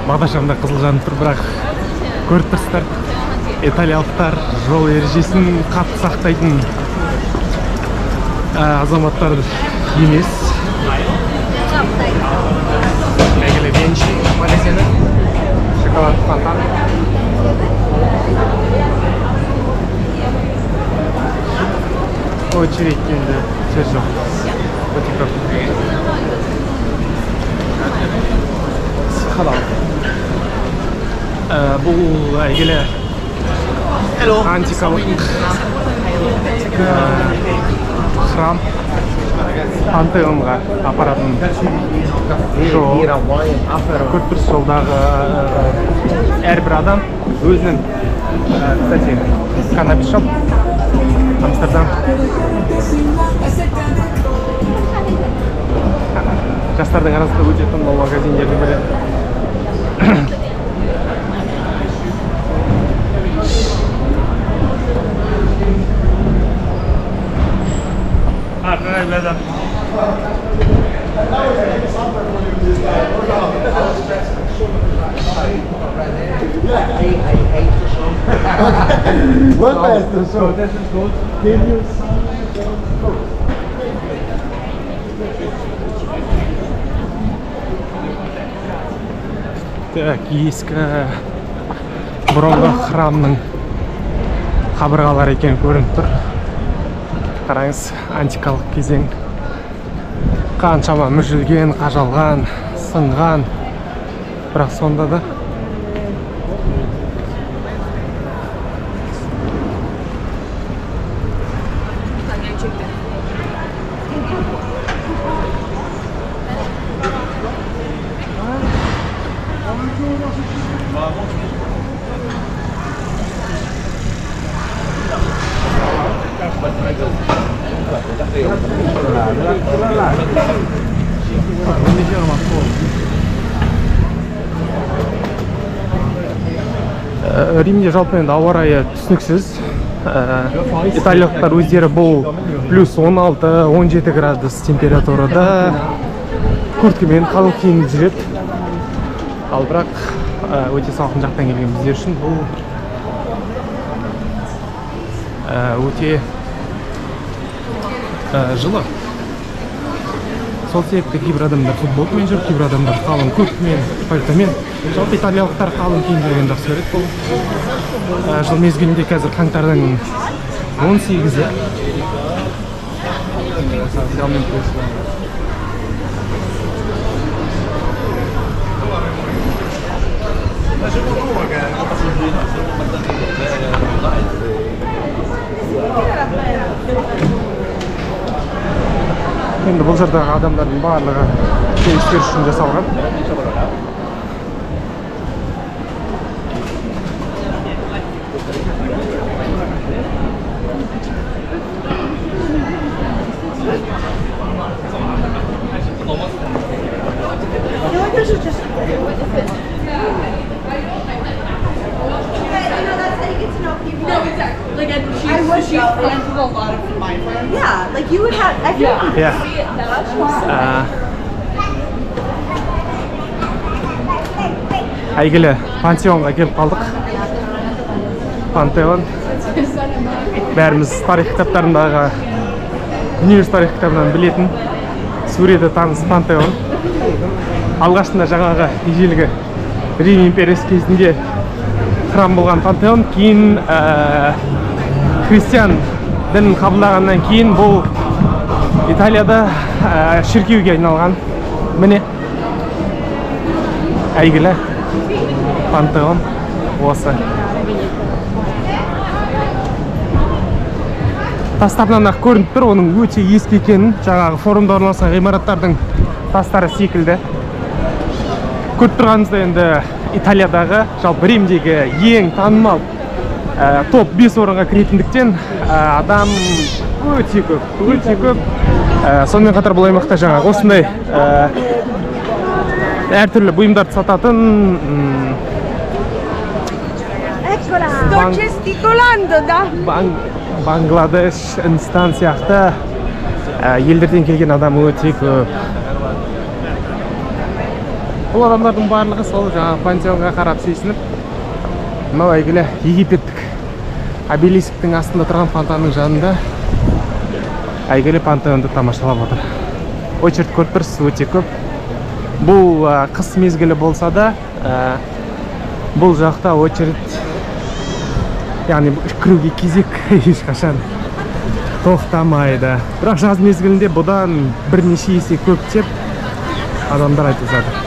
бағдаршамда қызыл жанып тұр, бірақ көріп тұрсыздар, италиялықтар жол ережесін қатты сақтайтын азаматтар емес. Әйгілі Венчи магазині, шоколад фонтан. Очередь келді, сөз жоқ. Өте көп. Халал. Бұл әйгілі антикалық храм Пантеонға апаратын жол. Көріп тұрсыз, жолдағы әрбір адам өзінің, кстати, каннабис шоп, Амстердам. Жастардың арасында өте танымал магазиндердің бірі. Так, ескі бұрынғы храмның қабырғалары екен көрініп тұр. Қараңыз, антикалық кезең. Қаншама мүжілген, қажалған, сынған, бірақ сонда да Римде жалпы енді ауа райы түсініксіз. Италиялықтар өздері бұл плюс 16-17 градус температурада курткамен қалың киініп жүреді. Ал бірақ өте салқын жақтан келген біздер үшін бұл өте жылы. Сол себепті кейбір адамдар футболкамен жүр, кейбір адамдар қалың курткамен, пальтомен. Жалпы италиялықтар қалың киінген жақсы көреді. Бұл жыл мезгілінде қазір қаңтардың 18-і. Енді бұл жердегі адамдардың барлығы келістер үшін жасалған. Yeah, like you would have. I feel like you Yeah. see it now. Әйгілі пантеонға келіп қалдық. Пантеон. Бәріміз тарих кітаптарындағы, университет тарих кітабынан білетін суреті таныс пантеон. Алғашында жаңағы ежелгі Рим империясы кезінде храм болған пантеон, кейін христиан дінін қабылдағаннан кейін бұл Италияда шіркеуге айналған. Міне әйгілі пантеон осы. Тастарынан ақ көрініп тұр, оның өте ескі екенін, жаңағы форумда орналасқан ғимараттардың тастары секілді. Көріп тұрғанымызда енді Италиядағы, жалпы Римдегі ең танымал топ 5 орынға кіретіндіктен адам өте көп. Сонымен қатар бұл аймақта жаңағы осындай әртүрлі бұйымдарды сататын Бангладеш, Үндістан сияқты елдерден келген адам өте көп. Бұл адамдардың барлығы сол жаңағы пантеонға қарап сүйсініп, мынау әйгілі египеттік обелисктің астында тұрған фонтанның жанында әйгілі пантеонды тамашалап отыр. Очередь көріп тұрсыз, өте көп. Бұл қыс мезгілі болса да, бұл жақта очередь, яғни кіруге кезек ешқашан тоқтамайды. Бірақ жаз мезгілінде бұдан бірнеше есе көп деп адамдар айтып жатыр.